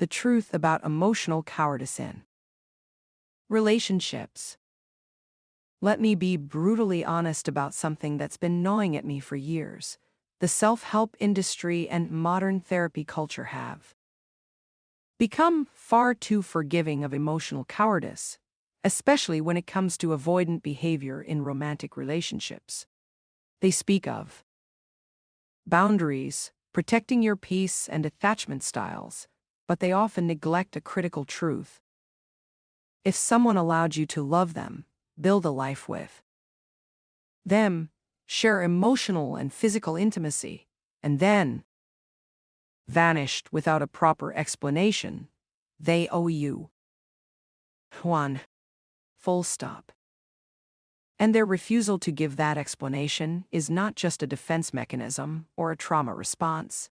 the truth about emotional cowardice in relationships. Let me be brutally honest about something that's been gnawing at me for years. The self-help industry and modern therapy culture have become far too forgiving of emotional cowardice, especially when it comes to avoidant behavior in romantic relationships. They speak of boundaries, protecting your peace, and attachment styles, but they often neglect a critical truth. If someone allowed you to love them, build a life with them, share emotional and physical intimacy, and then vanished without a proper explanation, they owe you one. Full stop. And their refusal to give that explanation is not just a defense mechanism or a trauma response.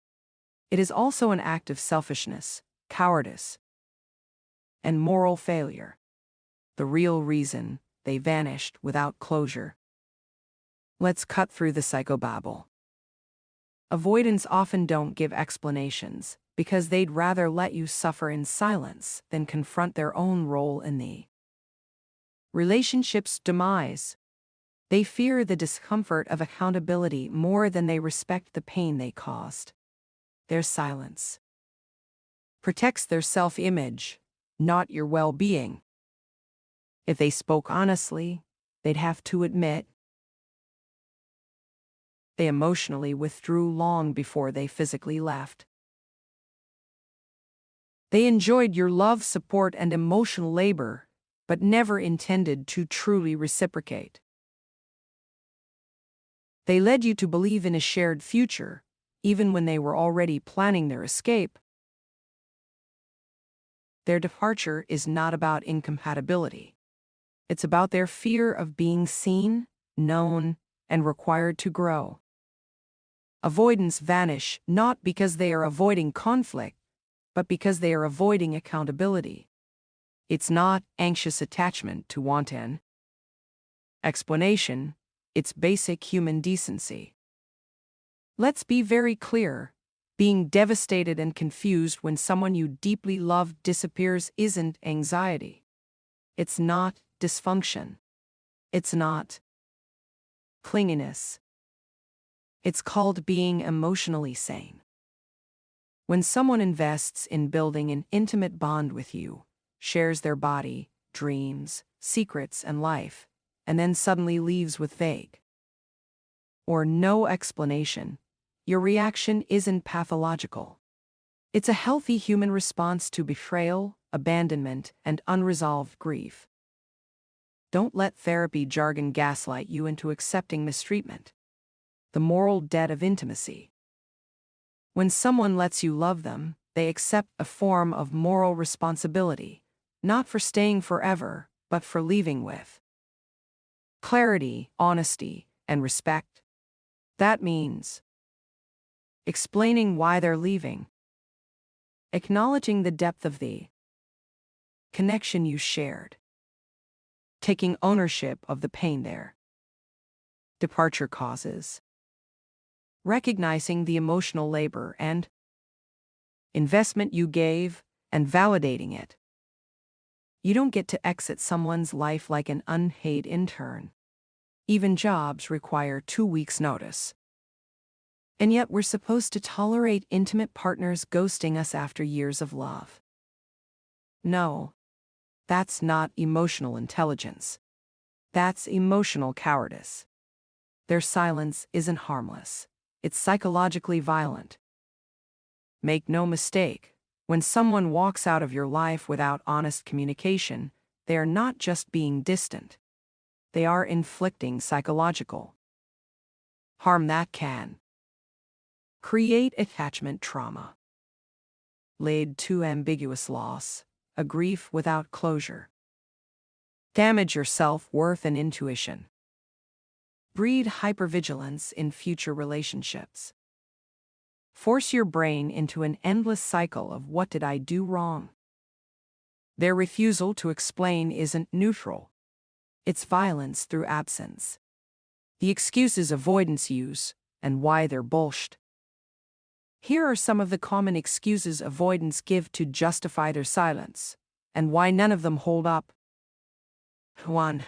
It is also an act of selfishness, cowardice, and moral failure. The real reason they vanished without closure. Let's cut through the psychobabble. Avoidants often don't give explanations because they'd rather let you suffer in silence than confront their own role in the relationship's demise. They fear the discomfort of accountability more than they respect the pain they caused. Their silence protects their self-image, not your well-being. If they spoke honestly, they'd have to admit they emotionally withdrew long before they physically left. They enjoyed your love, support, and emotional labor, but never intended to truly reciprocate. They led you to believe in a shared future, even when they were already planning their escape. Their departure is not about incompatibility. It's about their fear of being seen, known, and required to grow. Avoidants vanish not because they are avoiding conflict, but because they are avoiding accountability. It's not anxious attachment to wanton explanation, it's basic human decency. Let's be very clear. Being devastated and confused when someone you deeply love disappears isn't anxiety. It's not dysfunction. It's not clinginess. It's called being emotionally sane. When someone invests in building an intimate bond with you, shares their body, dreams, secrets, and life, and then suddenly leaves with vague or no explanation, your reaction isn't pathological. It's a healthy human response to betrayal, abandonment, and unresolved grief. Don't let therapy jargon gaslight you into accepting mistreatment. The moral debt of intimacy. When someone lets you love them, they accept a form of moral responsibility, not for staying forever, but for leaving with clarity, honesty, and respect. That means explaining why they're leaving, acknowledging the depth of the connection you shared, taking ownership of the pain their departure causes, recognizing the emotional labor and investment you gave, and validating it. You don't get to exit someone's life like an unpaid intern. Even jobs require 2 weeks' notice. And yet we're supposed to tolerate intimate partners ghosting us after years of love. No, that's not emotional intelligence. That's emotional cowardice. Their silence isn't harmless. It's psychologically violent. Make no mistake, when someone walks out of your life without honest communication, they are not just being distant. They are inflicting psychological harm that can create attachment trauma, lead to ambiguous loss, a grief without closure, damage your self-worth and intuition, breed hypervigilance in future relationships, force your brain into an endless cycle of what did I do wrong. Their refusal to explain isn't neutral. It's violence through absence. The excuses avoidants use, and why they're bullshit. Here are some of the common excuses avoidants give to justify their silence, and why none of them hold up. 1.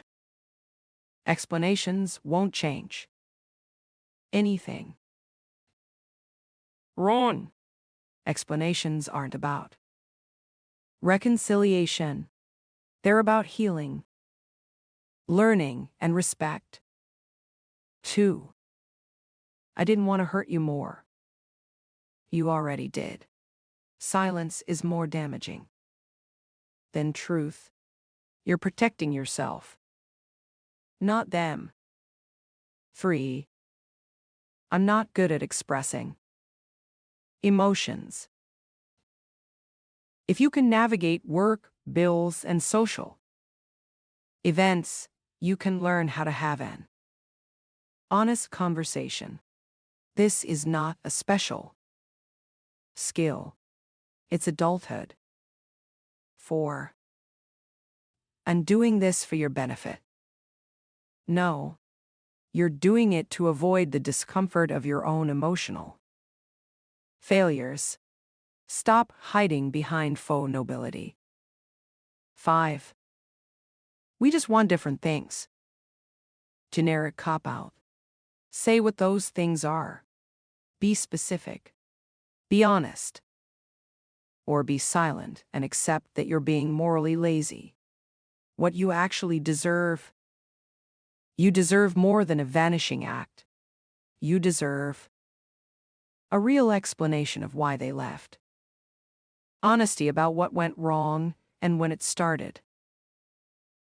Explanations won't change anything. Wrong. Explanations aren't about reconciliation. They're about healing, learning, and respect. 2. I didn't want to hurt you more. You already did. Silence is more damaging than truth. You're protecting yourself, not them. 3. I'm not good at expressing emotions. If you can navigate work, bills, and social events, you can learn how to have an honest conversation. This is not a special skill. It's adulthood. 4. I'm doing this for your benefit. No. You're doing it to avoid the discomfort of your own emotional failures. Stop hiding behind faux nobility. 5. We just want different things. Generic cop-out. Say what those things are. Be specific. Be honest. Or be silent and accept that you're being morally lazy. What you actually deserve. You deserve more than a vanishing act. You deserve a real explanation of why they left. Honesty about what went wrong and when it started.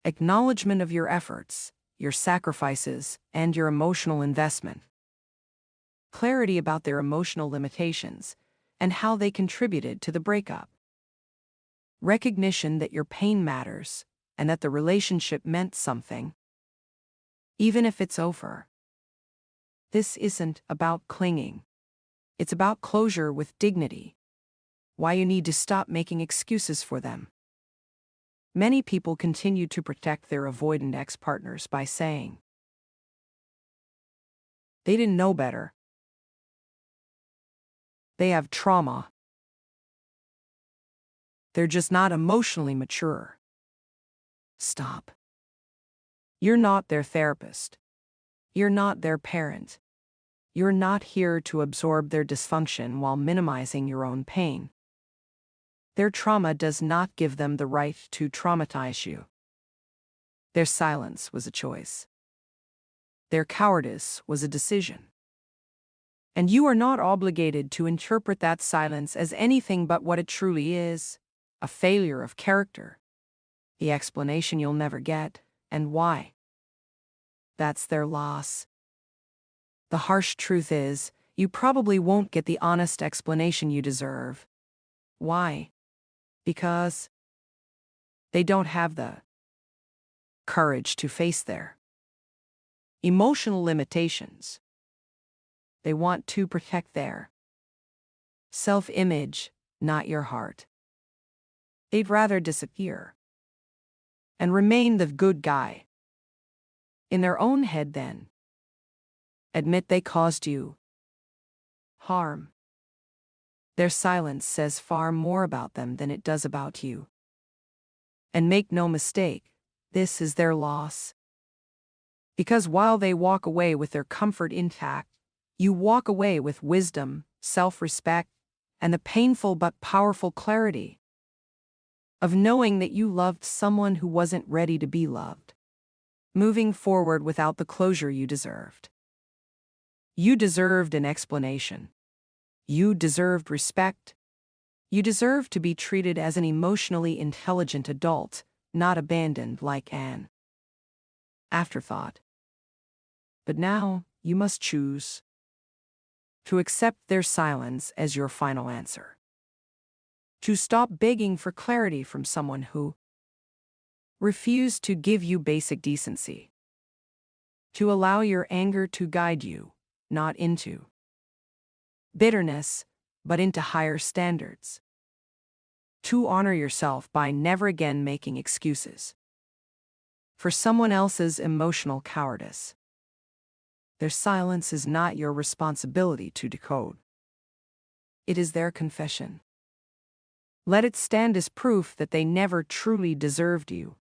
Acknowledgement of your efforts, your sacrifices, and your emotional investment. Clarity about their emotional limitations and how they contributed to the breakup. Recognition that your pain matters and that the relationship meant something, even if it's over. This isn't about clinging. It's about closure with dignity. Why you need to stop making excuses for them. Many people continue to protect their avoidant ex-partners by saying they didn't know better. They have trauma. They're just not emotionally mature. Stop. You're not their therapist. You're not their parent. You're not here to absorb their dysfunction while minimizing your own pain. Their trauma does not give them the right to traumatize you. Their silence was a choice. Their cowardice was a decision. And you are not obligated to interpret that silence as anything but what it truly is, a failure of character. The explanation you'll never get, and why. That's their loss. The harsh truth is, you probably won't get the honest explanation you deserve. Why? Because they don't have the courage to face their emotional limitations. They want to protect their self-image, not your heart. They'd rather disappear and remain the good guy in their own head then. Admit they caused you harm. Their silence says far more about them than it does about you. And make no mistake, this is their loss. Because while they walk away with their comfort intact, you walk away with wisdom, self-respect, and the painful but powerful clarity of knowing that you loved someone who wasn't ready to be loved. Moving forward without the closure you deserved. You deserved an explanation. You deserved respect. You deserved to be treated as an emotionally intelligent adult, not abandoned like an afterthought. But now, you must choose to accept their silence as your final answer. To stop begging for clarity from someone who refused to give you basic decency. To allow your anger to guide you, not into bitterness, but into higher standards. To honor yourself by never again making excuses for someone else's emotional cowardice. Their silence is not your responsibility to decode. it is their confession. Let it stand as proof that they never truly deserved you.